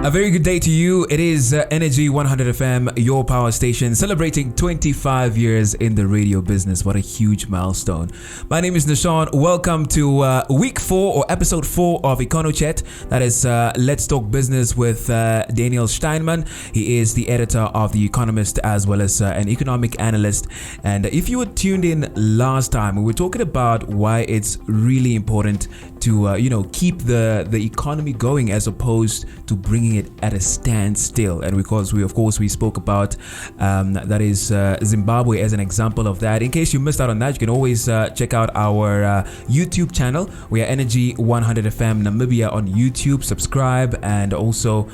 A very good day to you. It is Energy 100 FM, your power station, celebrating 25 years in the radio business. What a huge milestone. My name is Nashawn. Welcome to week 4 or episode 4 of EconoChat. That is Let's Talk Business with Daniel Steinmann. He is the editor of The Economist as well as an economic analyst. And if you were tuned in last time, we were talking about why it's really important to keep the economy going as opposed to bringing it at a standstill. And because we spoke about that is Zimbabwe as an example of that. In case you missed out on that, you can always check out our YouTube channel. We are Energy 100 FM Namibia on YouTube. Subscribe and also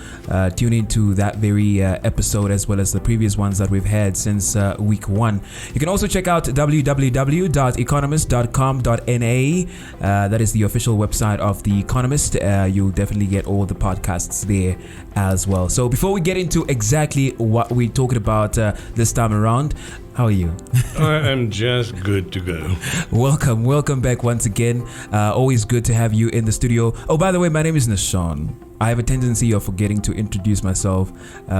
tune into that very episode as well as the previous ones that we've had since week 1. You can also check out www.economist.com.na. That is the official website of The Economist. You'll definitely get all the podcasts there as well. So before we get into exactly what we're talking about this time around, how are you? I am just good to go. Welcome back once again. Always good to have you in the studio. Oh, by the way, my name is Nashawn. I have a tendency of forgetting to introduce myself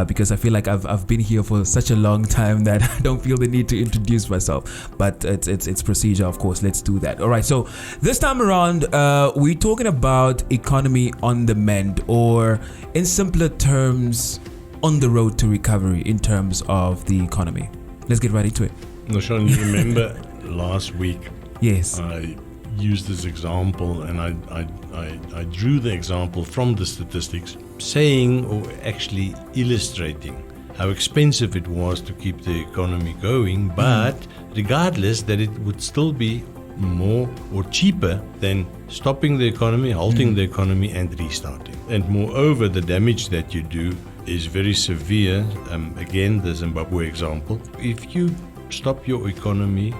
because I feel like I've been here for such a long time that I don't feel the need to introduce myself. But it's procedure, of course. Let's do that. All right. So this time around, we're talking about economy on the mend, or in simpler terms, on the road to recovery in terms of the economy. Let's get right into it. Nashawn, you remember last week? Yes. I used this example, and I drew the example from the statistics, saying or actually illustrating how expensive it was to keep the economy going, but regardless that it would still be more or cheaper than stopping the economy, halting the economy and restarting. And moreover, the damage that you do is very severe. Again, the Zimbabwe example. If you stop your economy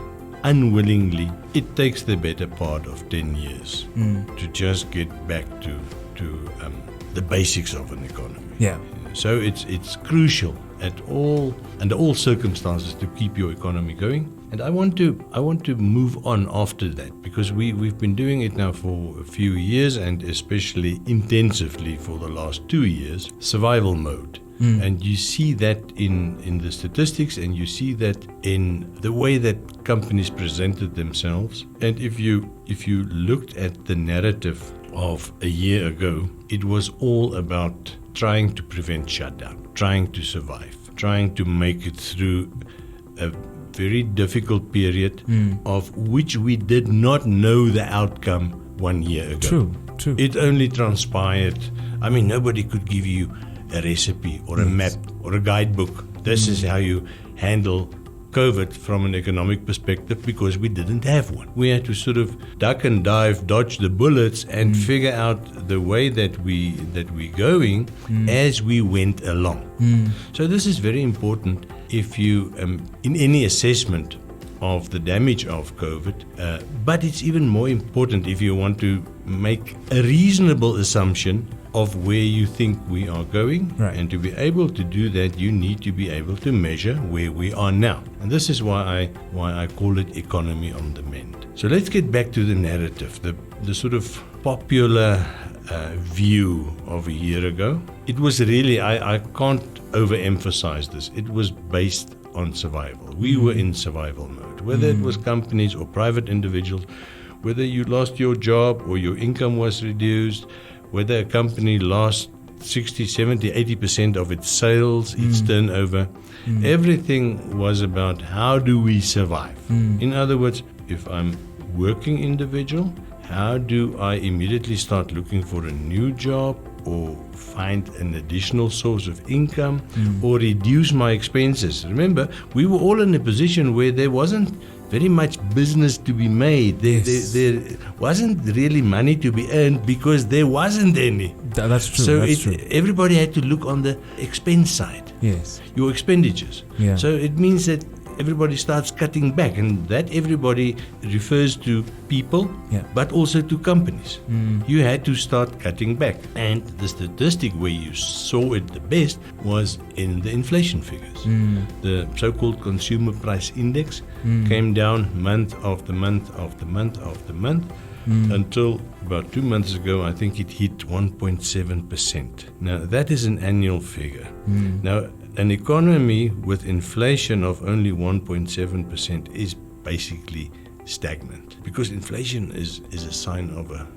unwillingly, it takes the better part of 10 years to just get back to the basics of an economy. Yeah. So it's crucial under all circumstances to keep your economy going. And I want to move on after that, because we've been doing it now for a few years, and especially intensively for the last 2 years, survival mode. And you see that in the statistics, and you see that in the way that companies presented themselves. And if you looked at the narrative of a year ago, it was all about trying to prevent shutdown, trying to survive, trying to make it through a very difficult period of which we did not know the outcome 1 year ago. True. It only transpired. I mean, nobody could give you a recipe or a map or a guidebook. This is how you handle COVID from an economic perspective, because we didn't have one. We had to sort of duck and dive, dodge the bullets, and figure out the way that we're going as we went along. So this is very important if you in any assessment of the damage of COVID, but it's even more important if you want to make a reasonable assumption of where you think we are going. Right. And to be able to do that, you need to be able to measure where we are now. And this is why I call it economy on the mend. So let's get back to the narrative, the sort of popular view of a year ago. It was really, I can't overemphasize this, it was based on survival. We were in survival mode, whether it was companies or private individuals, whether you lost your job or your income was reduced, whether a company lost 60, 70, 80% of its sales, its turnover. Everything was about how do we survive. In other words, if I'm working individual, how do I immediately start looking for a new job or find an additional source of income or reduce my expenses? Remember, we were all in a position where there wasn't very much business to be made. There wasn't really money to be earned because there wasn't any. That's true. So that's true. Everybody had to look on the expense side. Yes. Your expenditures. Yeah. So it means that everybody starts cutting back, and that everybody refers to people, but also to companies. You had to start cutting back, and the statistic where you saw it the best was in the inflation figures. The so-called consumer price index came down month after month after month after month until about 2 months ago, I think it hit 1.7%. Now, that is an annual figure. Now, an economy with inflation of only 1.7% is basically stagnant, because inflation is a sign of a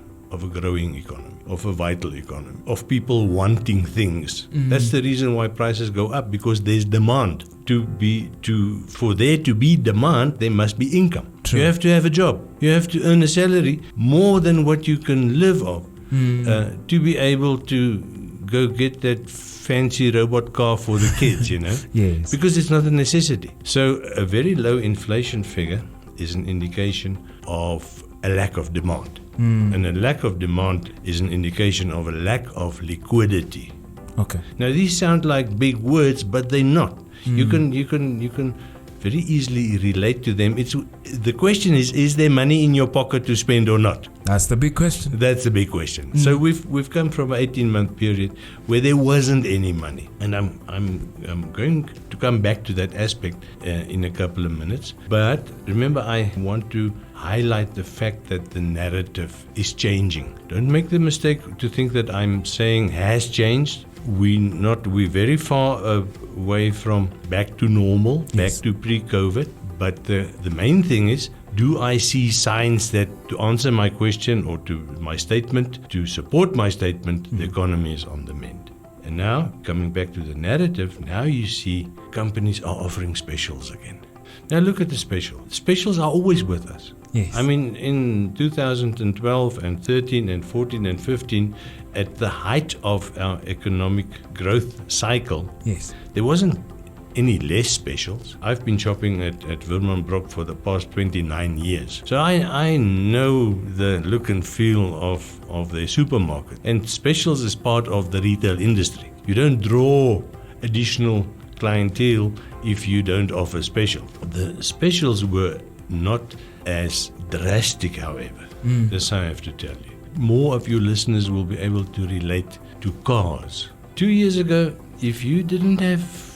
growing economy, of a vital economy, of people wanting things. That's the reason why prices go up, because there's demand. For there to be demand, there must be income. True. You have to have a job. You have to earn a salary more than what you can live off to be able to go get that fancy robot car for the kids, Yes. Because it's not a necessity. So a very low inflation figure is an indication of a lack of demand. And a lack of demand is an indication of a lack of liquidity. Okay. Now, these sound like big words, but they're not. You can very easily relate to them. The question is there money in your pocket to spend or not? That's the big question. That's the big question. So we've come from an 18-month period where there wasn't any money, and I'm going to come back to that aspect in a couple of minutes. But remember, I want to highlight the fact that the narrative is changing. Don't make the mistake to think that I'm saying has changed. We're very far away from back to normal, back to pre-COVID. But the main thing is, do I see signs that, to answer my question or to my statement, to support my statement, the economy is on the mend? And now, coming back to the narrative, now you see companies are offering specials again. Now look at the special. Specials are always with us. Yes. I mean, in 2012 and 13 and 14 and 15, at the height of our economic growth cycle, Yes. there wasn't any less specials. I've been shopping at Wilmanbroek for the past 29 years. So I know the look and feel of their supermarket. And specials is part of the retail industry. You don't draw additional clientele if you don't offer specials. The specials were not as drastic, however. This I have to tell you. More of your listeners will be able to relate to cars. 2 years ago, if you didn't have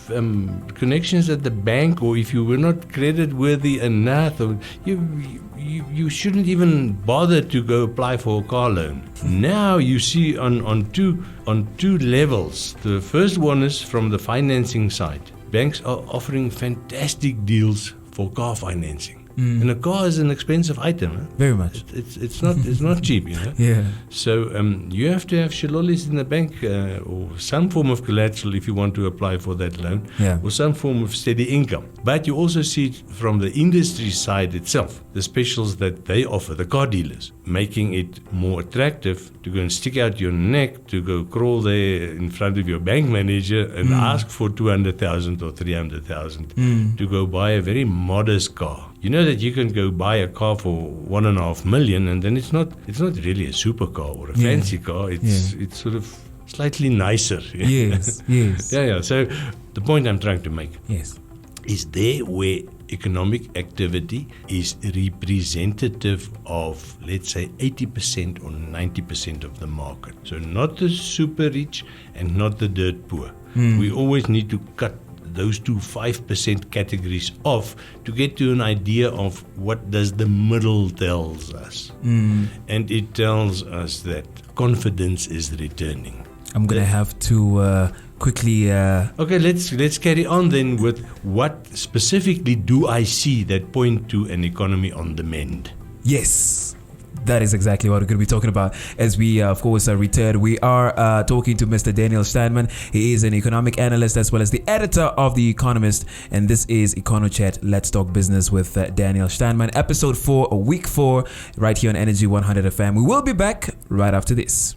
connections at the bank, or if you were not credit worthy enough, or you shouldn't even bother to go apply for a car loan. Now you see on two levels. The first one is from the financing side. Banks are offering fantastic deals for car financing. And a car is an expensive item. Huh? Very much. It's not cheap, Yeah. So you have to have shilolies in the bank, or some form of collateral if you want to apply for that loan, or some form of steady income. But you also see it from the industry side itself, the specials that they offer, the car dealers, making it more attractive to go and stick out your neck, to go crawl there in front of your bank manager and ask for 200,000 or 300,000 to go buy a very modest car. You know that you can go buy a car for 1.5 million, and then it's not really a supercar or a fancy car. It's sort of slightly nicer. Yes. Yeah. So the point I'm trying to make is there where economic activity is representative of, let's say, 80% or 90% of the market. So not the super rich and not the dirt poor. We always need to cut those two 5% categories off to get to an idea of what does the middle tells us. And it tells us that confidence is returning. I'm going to have to quickly... Okay, let's carry on then with what specifically do I see that point to an economy on the mend? Yes. That is exactly what we're going to be talking about as we, of course, return. We are talking to Mr. Daniel Steinmann. He is an economic analyst as well as the editor of The Economist. And this is EconoChat, Let's Talk Business with Daniel Steinmann. Episode 4, week 4, right here on Energy 100 FM. We will be back right after this.